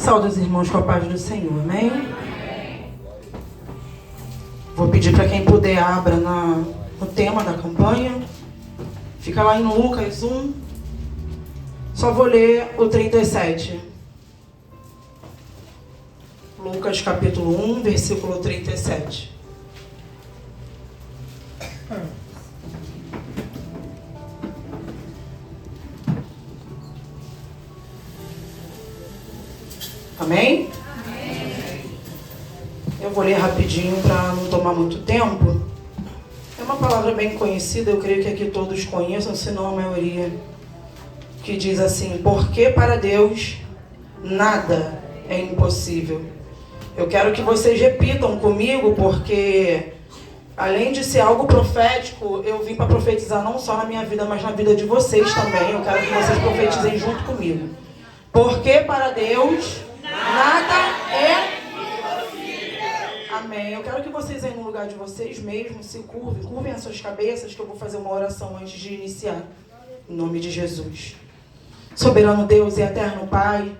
Saúde os irmãos com a paz do Senhor, amém? Vou pedir para quem puder abra no tema da campanha. Fica lá em Lucas 1. Só vou ler o 37. Lucas capítulo 1, versículo 37. Amém? Eu vou ler rapidinho para não tomar muito tempo. É uma palavra bem conhecida, eu creio que aqui todos conheçam, se não a maioria, que diz assim: porque para Deus nada é impossível. Eu quero que vocês repitam comigo, porque além de ser algo profético, eu vim para profetizar não só na minha vida, mas na vida de vocês também. Eu quero que vocês profetizem junto comigo. Porque para Deus nada é impossível. Amém. Eu quero que vocês aí no lugar de vocês mesmos se curvem as suas cabeças, que eu vou fazer uma oração antes de iniciar. Em nome de Jesus. Soberano Deus e eterno Pai,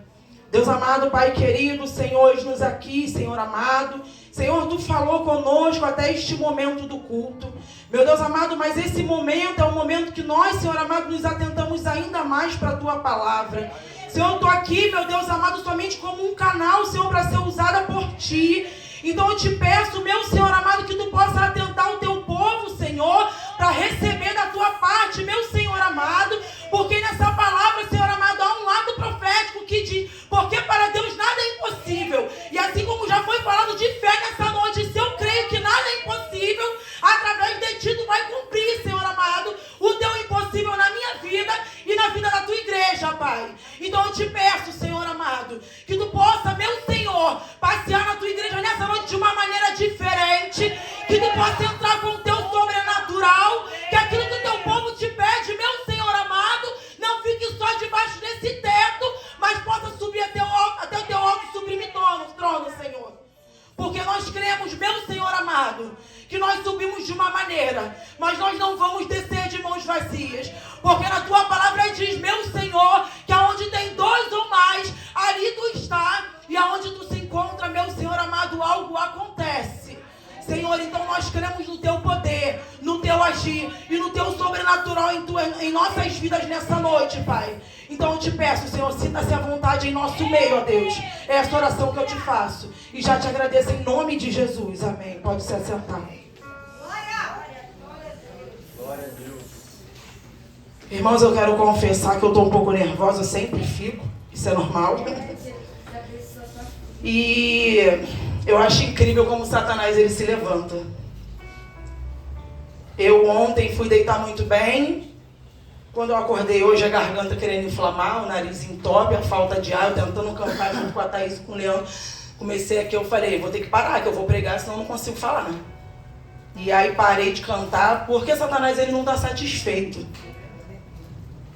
Deus amado, Pai querido, Senhor, eis-nos aqui, Senhor amado. Senhor, Tu falou conosco até este momento do culto. Meu Deus amado, mas esse momento é um momento que nós, Senhor amado, nos atentamos ainda mais para a Tua palavra. Senhor, eu estou aqui, meu Deus amado, somente como um canal, Senhor, para ser usada por Ti. Então eu te peço, meu Senhor amado, que Tu possa atentar o Teu povo, Senhor, para receber da Tua parte, meu Senhor amado, porque nessa palavra, Senhor amado, há um lado profético que diz: porque para Deus nada é impossível. E assim como já foi falado de fé nessa noite, se eu creio que nada é impossível, através de Ti Tu vai cumprir, Senhor amado, o Teu impossível na minha vida e na vida da Tua igreja, Pai. Então eu te peço, Senhor amado, que Tu possa, meu Senhor, passear na Tua igreja nessa noite de uma maneira diferente, que Tu possa entrar com o Teu sobrenatural, que aquilo que o Teu povo te pede, meu Senhor amado, não fique só debaixo desse teto, mas possa subir até o Teu alto e sublime trono, Senhor. Porque nós cremos, meu Senhor amado, que nós subimos de uma maneira, mas nós não vamos descer de mãos vazias. Porque na Tua palavra diz, meu Senhor, que aonde tem dois ou mais, ali Tu está. E aonde Tu se encontra, meu Senhor amado, algo acontece. Senhor, então nós cremos no Teu poder, no Teu agir e no Teu sobrenatural em nossas vidas nessa noite, Pai. Então eu te peço, Senhor, sinta-se à vontade em nosso meio, ó Deus. É essa oração que eu te faço. E já te agradeço em nome de Jesus. Amém. Pode se assentar. Glória a Deus. Irmãos, eu quero confessar que eu estou um pouco nervosa, eu sempre fico. Isso é normal. E eu acho incrível como Satanás ele se levanta. Eu ontem fui deitar muito bem. Quando eu acordei hoje, a garganta querendo inflamar, o nariz entope, a falta de ar, eu tentando cantar junto com a Thaís e com o Leandro. Comecei aqui, eu falei, vou ter que parar, que eu vou pregar, senão eu não consigo falar. E aí parei de cantar, porque Satanás ele não está satisfeito.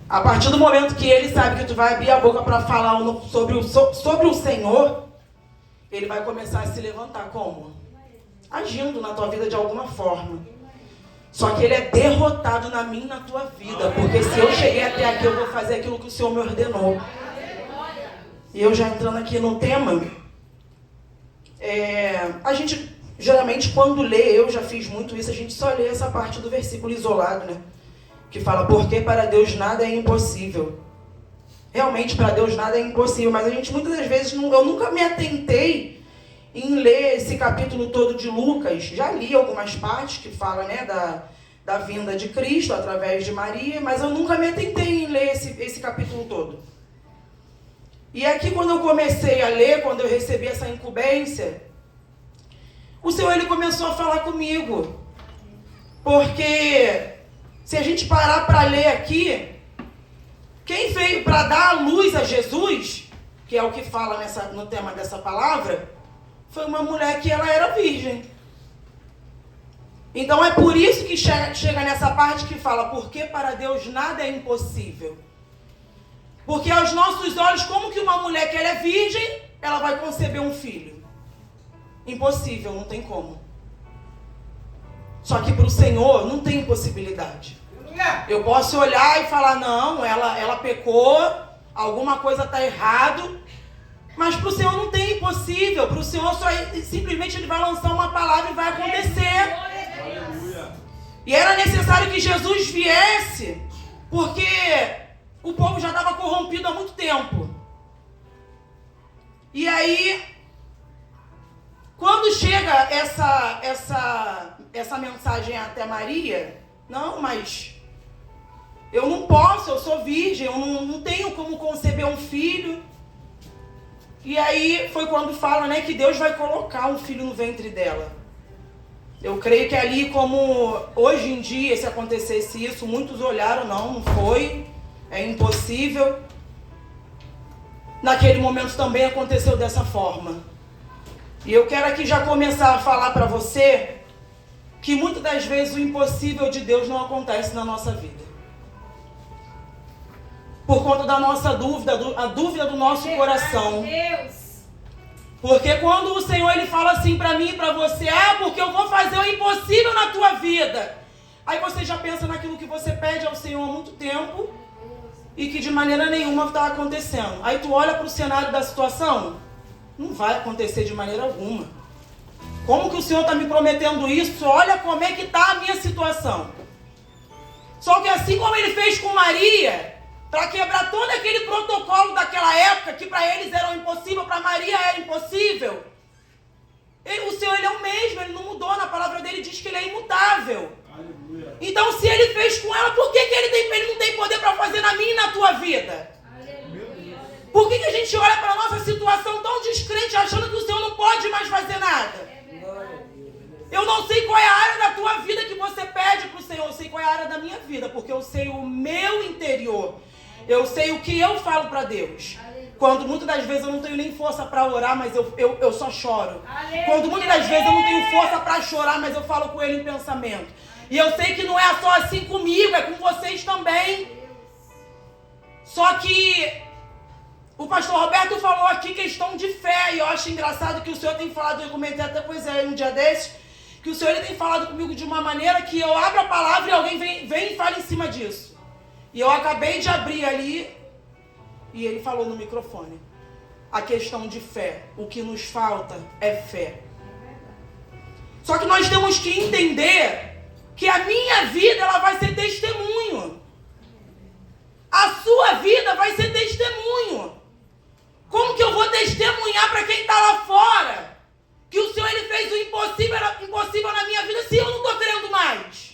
A partir do momento que ele sabe que tu vai abrir a boca para falar sobre o Senhor, ele vai começar a se levantar. Como? Agindo na tua vida de alguma forma. Só que ele é derrotado na minha e na tua vida. Porque se eu cheguei até aqui, eu vou fazer aquilo que o Senhor me ordenou. E eu já entrando aqui no tema, a gente, geralmente, quando lê, eu já fiz muito isso, a gente só lê essa parte do versículo isolado, né? Que fala, porque para Deus nada é impossível. Realmente, para Deus nada é impossível. Mas a gente, muitas das vezes, eu nunca me atentei em ler esse capítulo todo de Lucas. Já li algumas partes que falam, né, da vinda de Cristo através de Maria, mas eu nunca me atentei em ler esse capítulo todo. E aqui, quando eu comecei a ler, quando eu recebi essa incumbência, o Senhor ele começou a falar comigo. Porque se a gente parar para ler aqui, quem veio para dar a luz a Jesus, que é o que fala no tema dessa palavra, foi uma mulher que ela era virgem. Então é por isso que chega nessa parte que fala, porque para Deus nada é impossível. Porque aos nossos olhos, como que uma mulher que ela é virgem, ela vai conceber um filho? Impossível, não tem como. Só que para o Senhor não tem impossibilidade. Eu posso olhar e falar, não, ela pecou, alguma coisa está errado, Mas para o Senhor não tem impossível. Para o Senhor simplesmente Ele vai lançar uma palavra e vai acontecer. Aleluia. E era necessário que Jesus viesse, porque o povo já estava corrompido há muito tempo. E aí, quando chega essa mensagem até Maria, não, mas eu não posso, eu sou virgem, eu não tenho como conceber um filho. E aí foi quando fala, né, que Deus vai colocar um filho no ventre dela. Eu creio que ali, como hoje em dia, se acontecesse isso, muitos olharam, não foi, é impossível. Naquele momento também aconteceu dessa forma. E eu quero aqui já começar a falar para você que muitas das vezes o impossível de Deus não acontece na nossa vida. Por conta da nossa dúvida, a dúvida do nosso coração. Porque quando o Senhor Ele fala assim para mim e para você, porque eu vou fazer o impossível na tua vida. Aí você já pensa naquilo que você pede ao Senhor há muito tempo e que de maneira nenhuma está acontecendo. Aí tu olha para o cenário da situação, não vai acontecer de maneira alguma. Como que o Senhor está me prometendo isso? Olha como é que está a minha situação. Só que assim como Ele fez com Maria, para quebrar todo aquele protocolo daquela época, que para eles era impossível, para Maria era impossível. O Senhor Ele é o mesmo, Ele não mudou. Na palavra dele diz que Ele é imutável. Aleluia. Então se Ele fez com ela, por que ele não tem poder para fazer na minha e na tua vida? Aleluia. Por que a gente olha para a nossa situação tão descrente, achando que o Senhor não pode mais fazer nada? Eu não sei qual é a área da tua vida que você pede para o Senhor, eu sei qual é a área da minha vida, porque eu sei o meu interior. Eu sei o que eu falo para Deus. Quando muitas das vezes eu não tenho nem força para orar, mas eu só choro. Quando muitas das vezes eu não tenho força para chorar, mas eu falo com Ele em pensamento. E eu sei que não é só assim comigo, é com vocês também. Só que o pastor Roberto falou aqui questão de fé. E eu acho engraçado que o Senhor tem falado, eu comentei até um dia desses, que o Senhor Ele tem falado comigo de uma maneira que eu abro a palavra e alguém vem e fala em cima disso. E eu acabei de abrir ali e ele falou no microfone. A questão de fé. O que nos falta é fé. Só que nós temos que entender que a minha vida ela vai ser testemunho. A sua vida vai ser testemunho. Como que eu vou testemunhar para quem está lá fora que o Senhor Ele fez o impossível na minha vida se eu não estou querendo mais?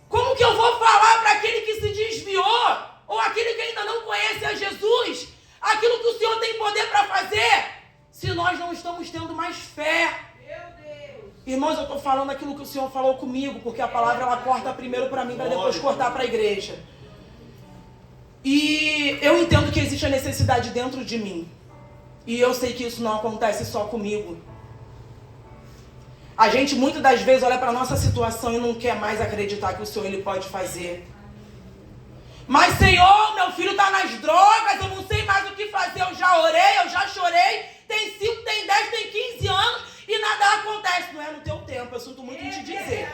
Como que eu vou falar para aquele que se desviou, ou aquele que ainda não conhece a Jesus, aquilo que o Senhor tem poder para fazer, se nós não estamos tendo mais fé? Meu Deus. Irmãos, eu estou falando aquilo que o Senhor falou comigo, porque a palavra ela corta primeiro para mim, para depois cortar para a igreja. E eu entendo que existe a necessidade dentro de mim. E eu sei que isso não acontece só comigo. A gente muitas das vezes olha para a nossa situação e não quer mais acreditar que o Senhor Ele pode fazer. Mas Senhor, meu filho está nas drogas, eu não sei mais o que fazer, eu já orei, eu já chorei, tem 5, tem 10, tem 15 anos e nada acontece. Não é no teu tempo, eu sinto muito em te dizer.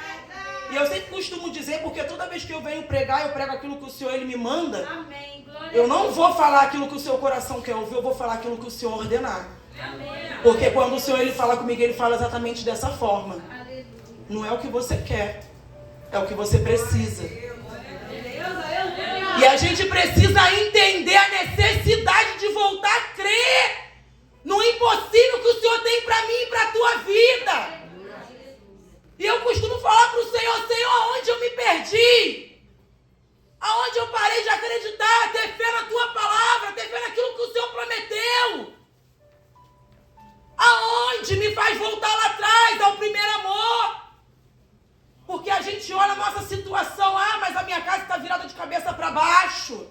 E eu sempre costumo dizer, porque toda vez que eu venho pregar, eu prego aquilo que o Senhor Ele me manda. Amém. Eu não vou falar aquilo que o seu coração quer ouvir, eu vou falar aquilo que o Senhor ordenar. Porque quando o Senhor Ele fala comigo, Ele fala exatamente dessa forma. Não é o que você quer, é o que você precisa. E a gente precisa entender a necessidade de voltar a crer no impossível que o Senhor tem para mim e para a tua vida. E eu costumo falar para o Senhor, Senhor, aonde eu me perdi? Aonde eu parei de acreditar, ter fé na tua palavra, ter fé naquilo que o Senhor prometeu? Aonde me faz voltar lá atrás, ao primeiro amor? Porque a gente olha a nossa situação, mas a minha casa está virada de cabeça para baixo.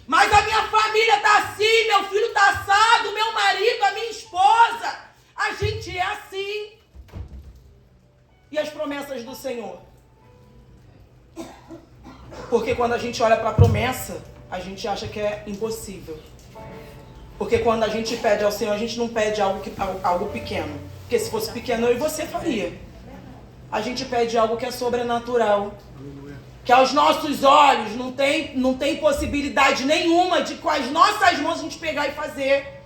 Mas a minha família está assim, meu filho está assado, meu marido, a minha esposa. A gente é assim. E as promessas do Senhor? Porque quando a gente olha para a promessa, a gente acha que é impossível. Porque quando a gente pede ao Senhor, a gente não pede algo pequeno. Porque se fosse pequeno, eu e você faria. A gente pede algo que é sobrenatural. que aos nossos olhos não tem possibilidade nenhuma de com as nossas mãos a gente pegar e fazer.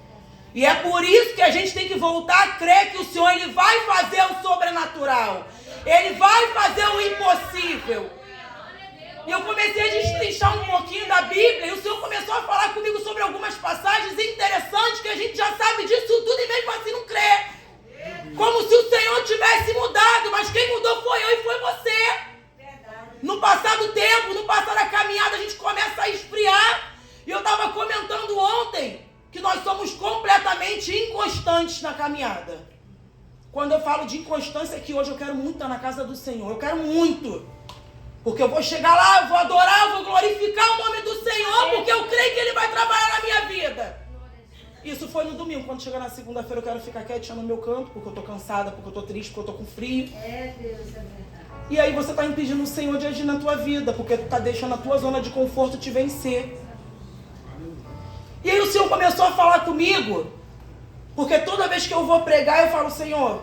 E é por isso que a gente tem que voltar a crer que o Senhor ele vai fazer o sobrenatural. Ele vai fazer o impossível. E eu comecei a destrinchar um pouquinho da Bíblia e o Senhor começou a falar comigo sobre algumas passagens interessantes que a gente já sabe disso tudo e mesmo assim não crê. Como se o Senhor tivesse mudado, mas quem mudou foi eu e foi você. No passar do tempo, no passar da caminhada, a gente começa a esfriar. E eu estava comentando ontem que nós somos completamente inconstantes na caminhada. Quando eu falo de inconstância, é que hoje eu quero muito estar na casa do Senhor. Eu quero muito. Porque eu vou chegar lá, eu vou adorar, eu vou glorificar o nome do Senhor, porque eu creio que Ele vai trabalhar na minha vida. Isso foi no domingo. Quando chegar na segunda-feira, eu quero ficar quietinha no meu canto, porque eu tô cansada, porque eu tô triste, porque eu tô com frio. Deus, é verdade. E aí você tá impedindo o Senhor de agir na tua vida, porque tu tá deixando a tua zona de conforto te vencer. E aí o Senhor começou a falar comigo, porque toda vez que eu vou pregar, eu falo, Senhor,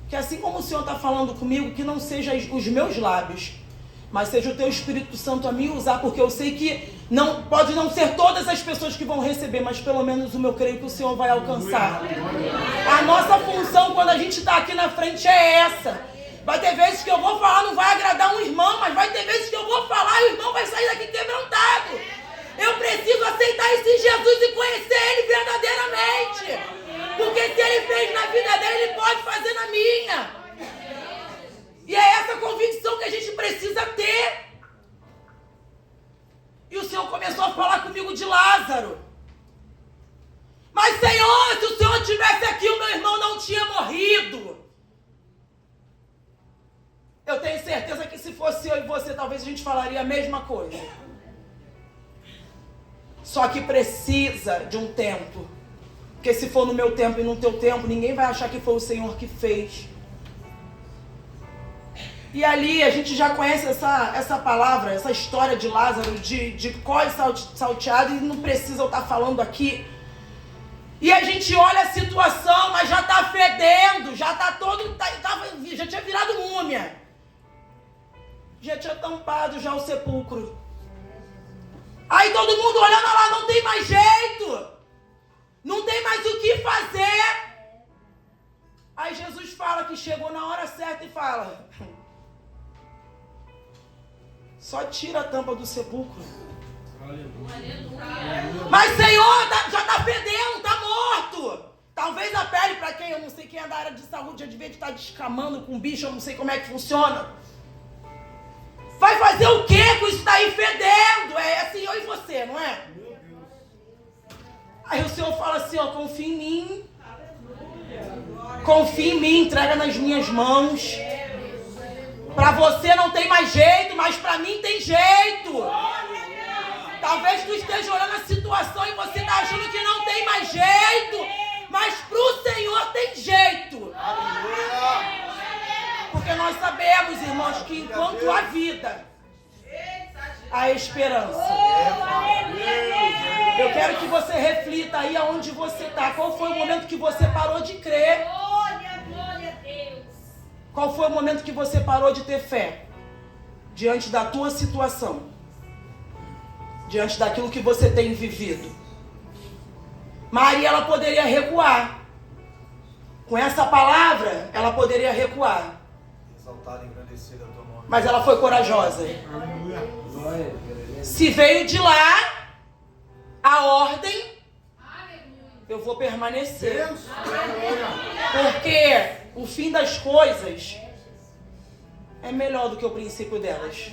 que assim como o Senhor está falando comigo, que não seja os meus lábios, mas seja o Teu Espírito Santo a me usar, porque eu sei que pode não ser todas as pessoas que vão receber, mas pelo menos o meu creio que o Senhor vai alcançar. A nossa função quando a gente está aqui na frente é essa. Vai ter vezes que eu vou falar, não vai agradar um irmão, mas vai ter vezes que eu vou falar e o irmão vai sair daqui quebrantado. Eu preciso aceitar esse Jesus e conhecer Ele verdadeiramente. Porque se Ele fez na vida dele, Ele pode fazer na minha. E é essa convicção que a gente precisa ter. E o Senhor começou a falar comigo de Lázaro. Mas Senhor, se o Senhor estivesse aqui, o meu irmão não tinha morrido. Eu tenho certeza que se fosse eu e você, talvez a gente falaria a mesma coisa. Só que precisa de um tempo. Porque se for no meu tempo e no teu tempo, ninguém vai achar que foi o Senhor que fez. E ali a gente já conhece essa palavra, essa história de Lázaro, de cós salteado, e não precisa eu estar falando aqui. E a gente olha a situação, mas já está fedendo, já está todo, já tinha virado múmia. Já tinha tampado já o sepulcro. Aí todo mundo olhando lá, não tem mais jeito. Não tem mais o que fazer. Aí Jesus fala que chegou na hora certa e fala: só tira a tampa do sepulcro. Aleluia. Mas Senhor, já está fedendo, está morto. Talvez a pele, para quem eu não sei quem é da área de saúde, já devia estar descamando com bicho, eu não sei como é que funciona. Vai fazer o que com isso daí fedendo? É assim, eu e você, não é? Aí o Senhor fala assim, ó, confia em mim. Confia em mim, entrega nas minhas mãos. Para você não tem mais jeito, mas para mim tem jeito. Talvez tu esteja olhando a situação e você está achando que não tem mais jeito, mas para o Senhor tem jeito. Porque nós sabemos, irmãos, que enquanto há vida, há esperança. Eu quero que você reflita aí aonde você está. Qual foi o momento que você parou de crer? Qual foi o momento que você parou de ter fé? Diante da tua situação. Diante daquilo que você tem vivido. Maria, ela poderia recuar. Com essa palavra, ela poderia recuar. Mas ela foi corajosa. Se veio de lá a ordem, eu vou permanecer. Porque o fim das coisas é melhor do que o princípio delas.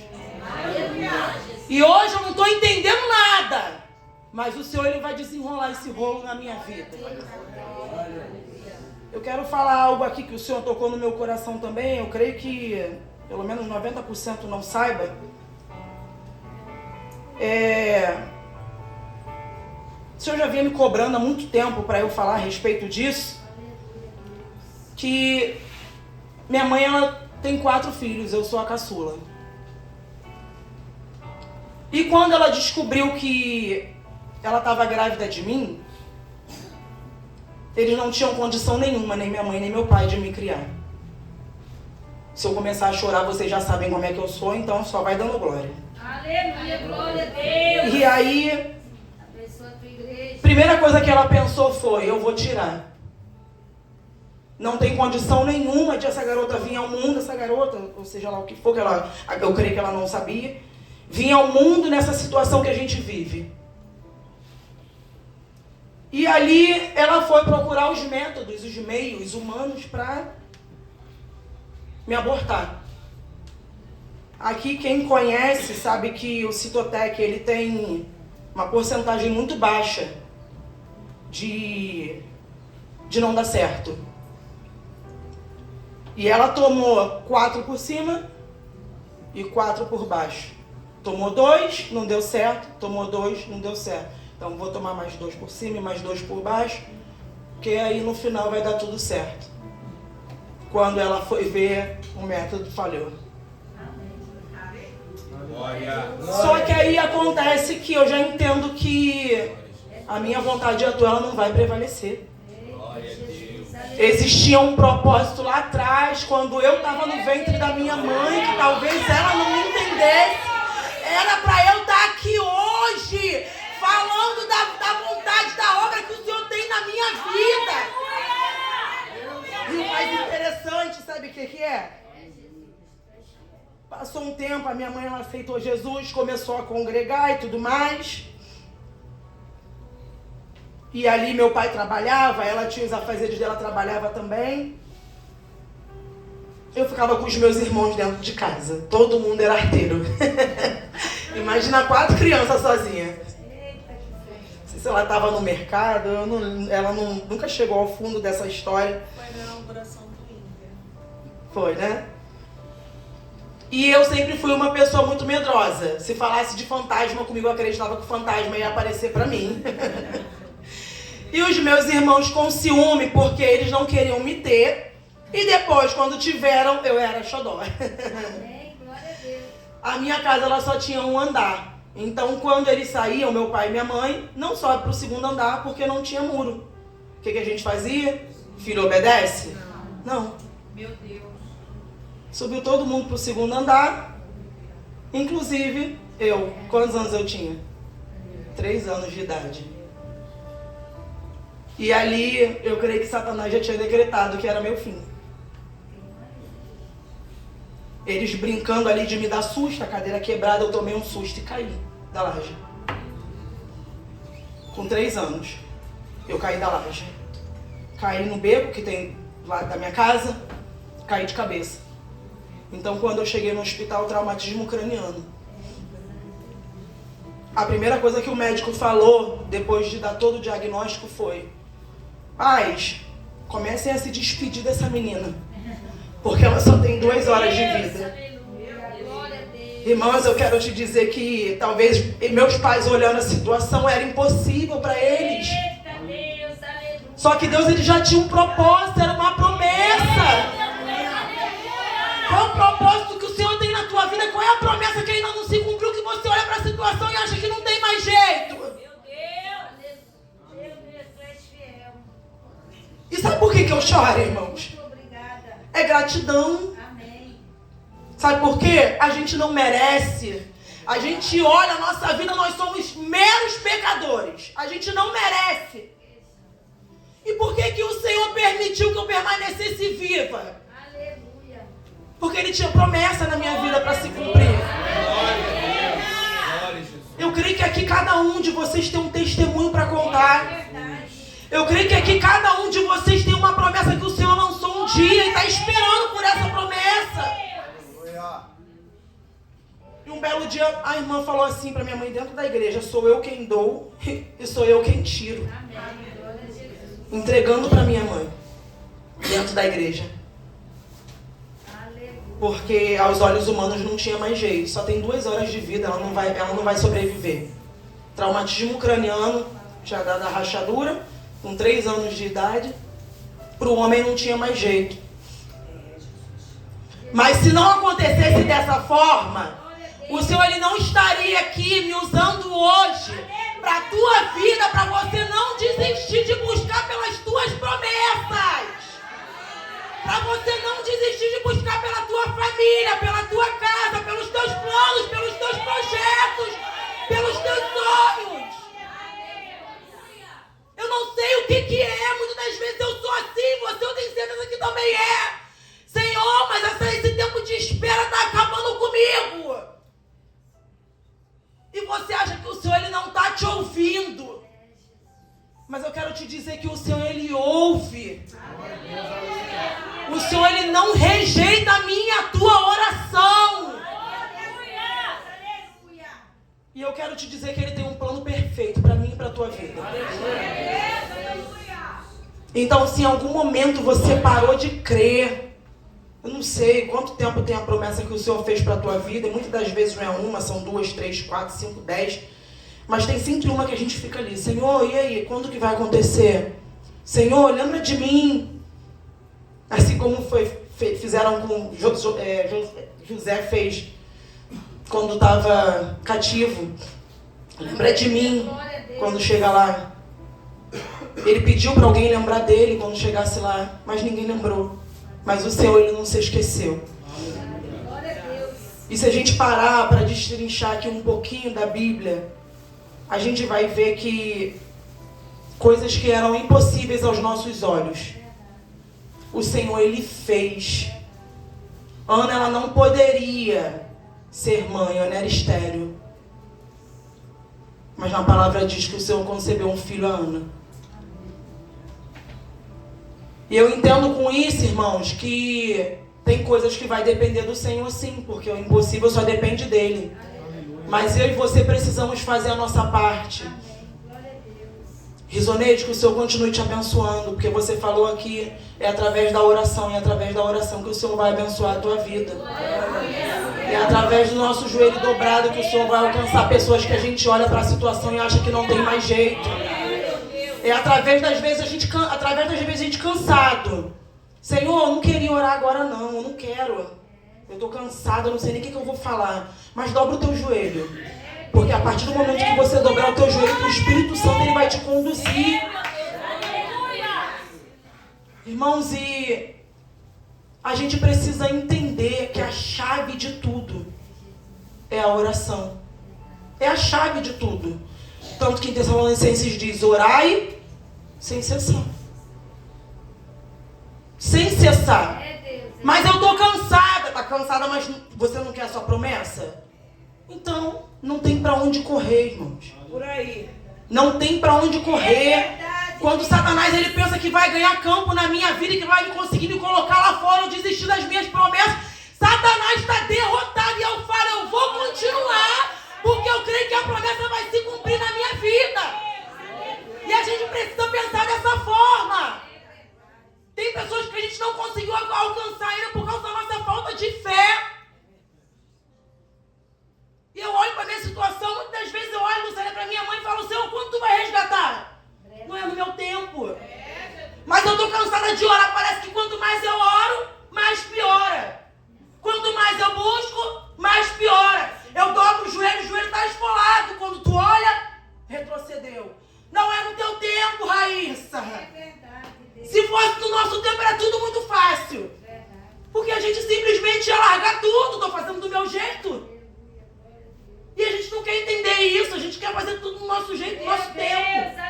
E hoje eu não estou entendendo nada, mas o Senhor, Ele vai desenrolar esse rolo na minha vida. Eu quero falar algo aqui que o Senhor tocou no meu coração também. Eu creio que pelo menos 90% não saiba. O Senhor já vinha me cobrando há muito tempo para eu falar a respeito disso. Que minha mãe, ela tem 4 filhos, eu sou a caçula. E quando ela descobriu que ela estava grávida de mim, eles não tinham condição nenhuma, nem minha mãe nem meu pai, de me criar. Se eu começar a chorar, vocês já sabem como é que eu sou, então só vai dando glória. Aleluia, glória a Deus. E aí, Abençoa a tua igreja. primeira coisa que ela pensou foi, eu vou tirar. Não tem condição nenhuma de essa garota vir ao mundo, essa garota, ou seja lá o que for, eu creio que ela não sabia, vir ao mundo nessa situação que a gente vive. E ali ela foi procurar os métodos, os meios humanos para me abortar. Aqui quem conhece sabe que o Citotec ele tem uma porcentagem muito baixa de não dar certo. E ela tomou 4 por cima e 4 por baixo. Tomou 2, não deu certo. Tomou 2, não deu certo. Então vou tomar mais 2 por cima e mais 2 por baixo, porque aí no final vai dar tudo certo. Quando ela foi ver, o método falhou. Só que aí acontece que eu já entendo que a minha vontade de atuar ela não vai prevalecer. Existia um propósito lá atrás, quando eu estava no ventre da minha mãe, que talvez ela não me entendesse. Era para eu estar aqui hoje, falando da vontade, da obra que o Senhor tem na minha vida. E o mais interessante, sabe o que é? Passou um tempo, a minha mãe ela aceitou Jesus, começou a congregar e tudo mais. E ali meu pai trabalhava, ela tinha os afazeres dela, trabalhava também. Eu ficava com os meus irmãos dentro de casa. Todo mundo era arteiro. Imagina 4 crianças sozinhas. Não sei se ela estava no mercado, ela nunca chegou ao fundo dessa história. Foi na inauguração do Inter. Foi, né? E eu sempre fui uma pessoa muito medrosa. Se falasse de fantasma comigo, eu acreditava que o fantasma ia aparecer pra mim. E os meus irmãos com ciúme, porque eles não queriam me ter. E depois, quando tiveram, eu era xodó. Amém, glória a Deus. A minha casa ela só tinha um andar. Então, quando eles saíam, meu pai e minha mãe, não sobe pro 2º andar, porque não tinha muro. O que a gente fazia? Filho obedece? Não. Meu Deus. Subiu todo mundo pro 2º andar, inclusive eu. Quantos anos eu tinha? 3 anos de idade. E ali eu creio que Satanás já tinha decretado que era meu fim. Eles brincando ali de me dar susto, a cadeira quebrada, eu tomei um susto e caí da laje. Com 3 anos, eu caí da laje. Caí no beco que tem do lado da minha casa, caí de cabeça. Então, quando eu cheguei no hospital, traumatismo craniano. A primeira coisa que o médico falou, depois de dar todo o diagnóstico, foi: pais, comecem a se despedir dessa menina, porque ela só tem 2 horas de vida. Aleluia, glória a Deus. Irmãos, eu quero te dizer que talvez meus pais olhando a situação era impossível para eles. Eita Deus, aleluia. Só que Deus ele já tinha um propósito, era uma promessa. Qual o propósito que o Senhor tem na tua vida? Qual é a promessa que ainda não se cumpriu, que você olha para a situação e acha que não tem mais jeito? Meu Deus, tu és fiel. E sabe por que eu choro, irmãos? Muito obrigada. É gratidão. Amém. Sabe por quê? A gente não merece. A gente olha a nossa vida, nós somos meros pecadores. A gente não merece. E por que o Senhor permitiu que eu permanecesse viva? Aleluia. Porque Ele tinha promessa na minha vida para se cumprir. Eu creio que aqui cada um de vocês tem um testemunho para contar. Verdade. Eu creio que aqui cada um de vocês tem uma promessa que o Senhor lançou um dia e está esperando por essa promessa. E um belo dia a irmã falou assim para minha mãe dentro da igreja: sou eu quem dou e sou eu quem tiro. Amém. Glória a Jesus. Entregando para minha mãe dentro da igreja. Aleluia. Porque aos olhos humanos não tinha mais jeito. Só tem 2 horas de vida, ela não vai sobreviver. Traumatismo craniano, tinha dado a rachadura, com 3 anos de idade. Para o homem não tinha mais jeito. Mas se não acontecesse dessa forma, o Senhor ele não estaria aqui me usando hoje para a tua vida, para você não desistir de buscar pelas tuas promessas. Para você não desistir de buscar pela tua família, pela tua casa, pelos teus planos, pelos teus projetos, pelos teus sonhos. Eu não sei o que é, muitas das vezes eu sou assim, você eu tenho certeza que também é. Senhor, mas esse tempo de espera está acabando comigo. E você acha que o Senhor ele não está te ouvindo. Mas eu quero te dizer que o Senhor ele ouve. O Senhor ele não rejeita a minha e a tua oração. E eu quero te dizer que ele tem um plano perfeito para mim e para a tua vida. Então, se em algum momento você parou de crer, eu não sei quanto tempo tem a promessa que o Senhor fez para a tua vida, e muitas das vezes não é uma, são 2, 3, 4, 5, 10, mas tem sempre uma que a gente fica ali, Senhor, e aí, quando que vai acontecer? Senhor, lembra de mim. Assim como fizeram com José fez quando estava cativo. Lembra de mim quando chega lá. Ele pediu para alguém lembrar dele quando chegasse lá, mas ninguém lembrou. Mas o Senhor, ele não se esqueceu. E se a gente parar para destrinchar aqui um pouquinho da Bíblia, a gente vai ver que coisas que eram impossíveis aos nossos olhos, o Senhor, ele fez. Ana, ela não poderia ser mãe, Ana era estéril. Mas na palavra diz que o Senhor concebeu um filho a Ana. E eu entendo com isso, irmãos, que tem coisas que vai depender do Senhor sim, porque o impossível só depende dele. Mas eu e você precisamos fazer a nossa parte. Risoneide, que o Senhor continue te abençoando, porque você falou aqui, é através da oração, e é através da oração que o Senhor vai abençoar a tua vida. É através do nosso joelho dobrado que o Senhor vai alcançar pessoas que a gente olha para a situação e acha que não tem mais jeito. É através das vezes a gente cansado. Senhor, eu não queria orar agora não, eu não quero. Eu estou cansado, eu não sei nem o que eu vou falar. Mas dobra o teu joelho. Porque a partir do momento que você dobrar o teu joelho, o Espírito Santo ele vai te conduzir. Irmãos, e a gente precisa entender que a chave de tudo é a oração. É a chave de tudo. Tanto que em Tessalonicenses diz, orai sem cessar. Sem cessar. Mas eu estou cansada. Está cansada, mas você não quer a sua promessa? Então, não tem para onde correr, irmãos. Por aí. Não tem para onde correr. Quando Satanás ele pensa que vai ganhar campo na minha vida e que vai conseguir me colocar lá fora ou desistir das minhas promessas, Satanás está derrotado e eu falo, eu vou continuar, porque eu creio que a promessa vai se cumprir na minha vida. E a gente precisa pensar dessa forma. Tem pessoas que a gente não conseguiu alcançar ainda por causa da nossa falta de fé. E eu olho para a minha situação, muitas vezes eu olho, Lucélia, para minha mãe e falo, Senhor, quanto tu vai resgatar? Não é no meu tempo. Mas eu estou cansada de orar, parece que quanto mais eu oro, mais piora. Quanto mais eu busco, mais piora. Eu dobro o joelho está esfolado. Quando tu olha, retrocedeu. Não é no teu tempo, Raíssa. Se fosse no nosso tempo, era tudo muito fácil. Porque a gente simplesmente ia largar tudo. Estou fazendo do meu jeito. E a gente não quer entender isso. A gente quer fazer tudo do nosso jeito, do nosso tempo.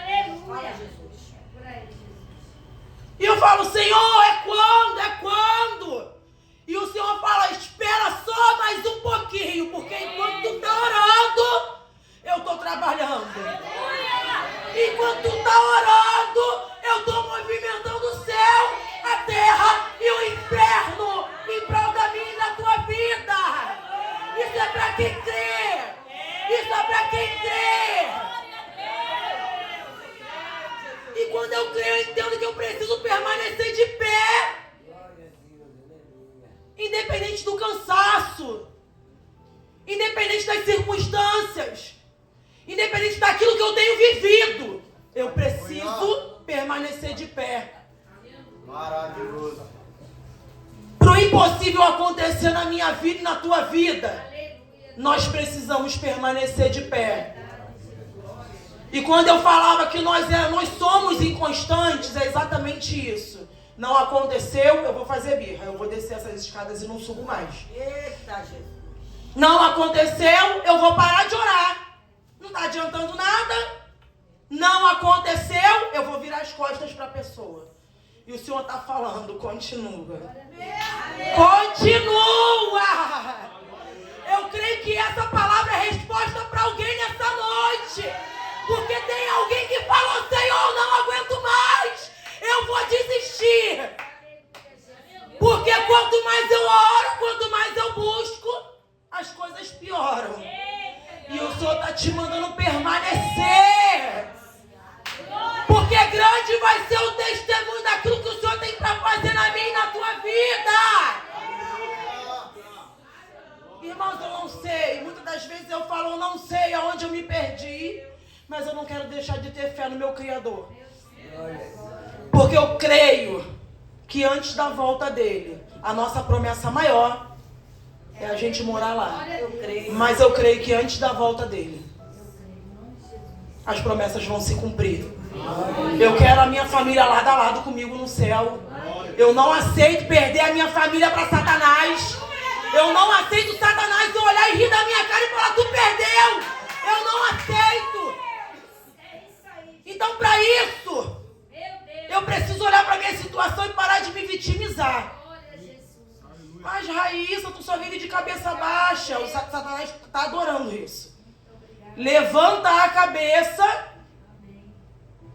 E eu falo, Senhor, é quando? É quando? E o Senhor fala, espera só mais um pouquinho. Porque enquanto tu está orando, eu estou trabalhando. Enquanto tu está orando, eu estou movimentando o céu, a terra e o inferno em prol da minha e da tua vida. Isso é para quem crê. Isso é para quem crê. E quando eu creio, eu entendo que eu preciso permanecer de pé. Independente do cansaço. Independente das circunstâncias. Independente daquilo que eu tenho vivido. Eu preciso permanecer de pé. Maravilhoso. Para o impossível acontecer na minha vida e na tua vida, nós precisamos permanecer de pé. E quando eu falava que nós somos inconstantes, é exatamente isso. Não aconteceu, eu vou fazer birra. Eu vou descer essas escadas e não subo mais. Eita, Jesus. Não aconteceu, eu vou parar de orar. Não está adiantando nada. Não aconteceu, eu vou virar as costas para a pessoa. E o Senhor está falando, continua. Continua! Eu creio que essa palavra é resposta para alguém nessa noite. Porque tem alguém que falou, Senhor, não aguento mais. Eu vou desistir. Porque quanto mais eu oro, quanto mais eu busco, as coisas pioram. E o Senhor está te mandando permanecer. Porque grande vai ser o testemunho daquilo que o Senhor tem para fazer na minha e na tua vida. Irmãos, eu não sei. Muitas das vezes eu falo, eu não sei aonde eu me perdi. Mas eu não quero deixar de ter fé no meu Criador. Porque eu creio que antes da volta dele, a nossa promessa maior é a gente morar lá. Mas eu creio que antes da volta dele, as promessas vão se cumprir. Eu quero a minha família lado a lado comigo no céu. Eu não aceito perder a minha família para Satanás. Eu não aceito Satanás olhar e rir da minha cara e falar, tu perdeu. Eu não aceito. Então, para isso, eu preciso olhar para a minha situação e parar de me vitimizar. Mas, Raíssa, tu só vive de cabeça baixa. O Satanás está adorando isso. Levanta a cabeça.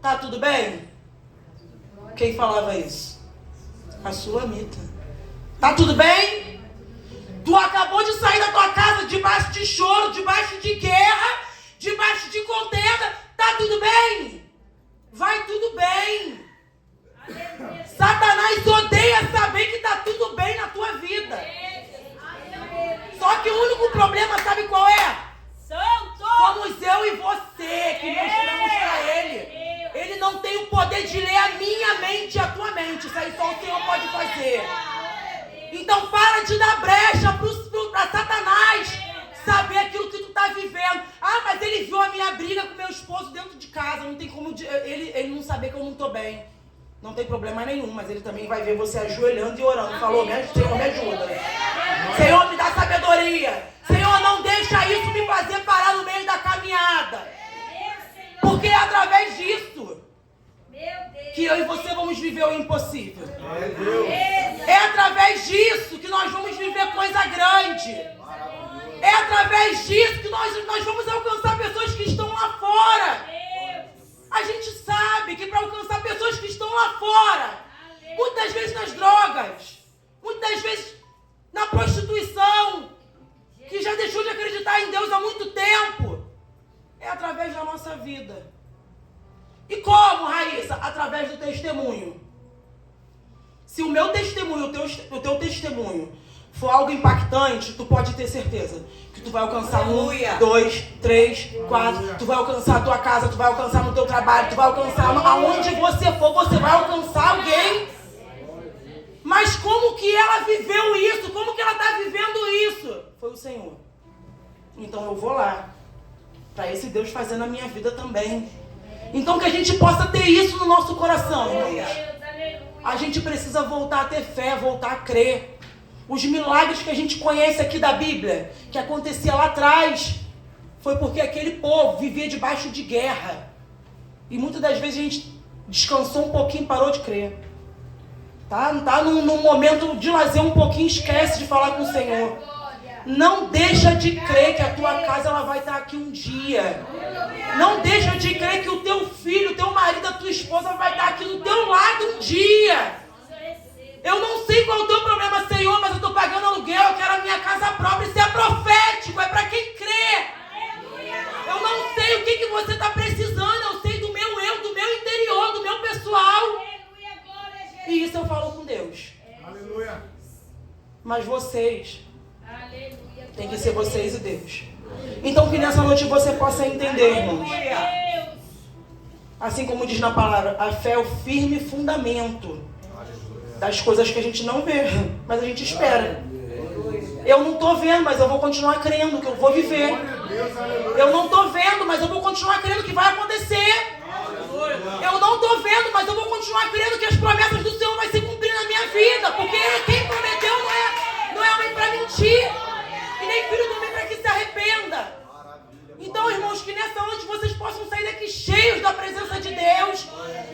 Tá tudo bem? Quem falava isso? A Sulamita. Tá tudo bem? Tu acabou de sair da tua casa debaixo de choro, debaixo de guerra, debaixo de contenda. Tá tudo bem? Vai tudo bem. Satanás odeia saber que tá tudo bem na tua vida. Só que o único problema, sabe qual é? Somos eu e você que mostramos para ele. Ele não tem o poder de ler a minha mente e a tua mente. Isso aí só o Senhor pode fazer. Então para de dar brecha para Satanás saber aquilo que tu tá vivendo. Ah, mas ele viu a minha briga com meu esposo dentro de casa. Não tem como ele não saber que eu não tô bem. Não tem problema nenhum, mas ele também vai ver você ajoelhando e orando. Falou, Senhor, me ajuda. Senhor, me dá sabedoria. Senhor, não deixa isso me fazer parar no meio da caminhada. Porque é através disso que eu e você vamos viver o impossível. É através disso que nós vamos viver coisa grande. É através disso que nós vamos alcançar pessoas que estão lá fora. A gente sabe que para alcançar pessoas que estão lá fora, muitas vezes nas drogas, muitas vezes na prostituição, que já deixou de acreditar em Deus há muito tempo, é através da nossa vida. E como, Raíssa? Através do testemunho. Se o meu testemunho, o teu testemunho for algo impactante, tu pode ter certeza que tu vai alcançar 1, 2, 3, 4, tu vai alcançar a tua casa, tu vai alcançar no teu trabalho, tu vai alcançar aonde você for, você vai alcançar alguém. Mas como que ela viveu isso? Como que ela está vivendo isso? Foi o Senhor. Então eu vou lá, para esse Deus fazer na minha vida também. Então que a gente possa ter isso no nosso coração, irmãos. A gente precisa voltar a ter fé, voltar a crer. Os milagres que a gente conhece aqui da Bíblia, que acontecia lá atrás, foi porque aquele povo vivia debaixo de guerra. E muitas das vezes a gente descansou um pouquinho e parou de crer. Tá num momento de lazer um pouquinho, esquece de falar com o Senhor. Não deixa de crer que a tua casa ela vai estar aqui um dia. Não deixa de crer que o teu filho, o teu marido, a tua esposa vai estar aqui do teu lado um dia. Eu não sei qual é o teu problema, Senhor, mas eu estou pagando aluguel, eu quero a minha casa própria. Isso é profético, é para quem crê. Eu não sei o que você está precisando, eu sei do meu eu, do meu interior, do meu pessoal. E isso eu falo com Deus. Aleluia. Mas vocês, tem que ser vocês e Deus. Então que nessa noite você possa entender, irmãos. Assim como diz na palavra, a fé é o firme fundamento das coisas que a gente não vê, mas a gente espera. Eu não estou vendo, mas eu vou continuar crendo que eu vou viver. Eu não estou vendo, mas eu vou continuar crendo que vai acontecer. Eu não estou vendo, mas eu vou continuar crendo que as promessas do Senhor vai se cumprir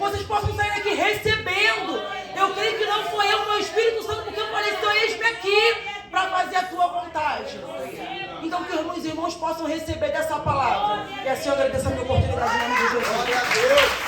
vocês possam sair daqui recebendo. Eu creio que não foi eu, foi o Espírito Santo, porque eu falei, Senhor, eis-me aqui para fazer a tua vontade. Então que os irmãos possam receber dessa palavra. E assim eu agradeço a minha oportunidade em nome de Jesus. Glória a Deus.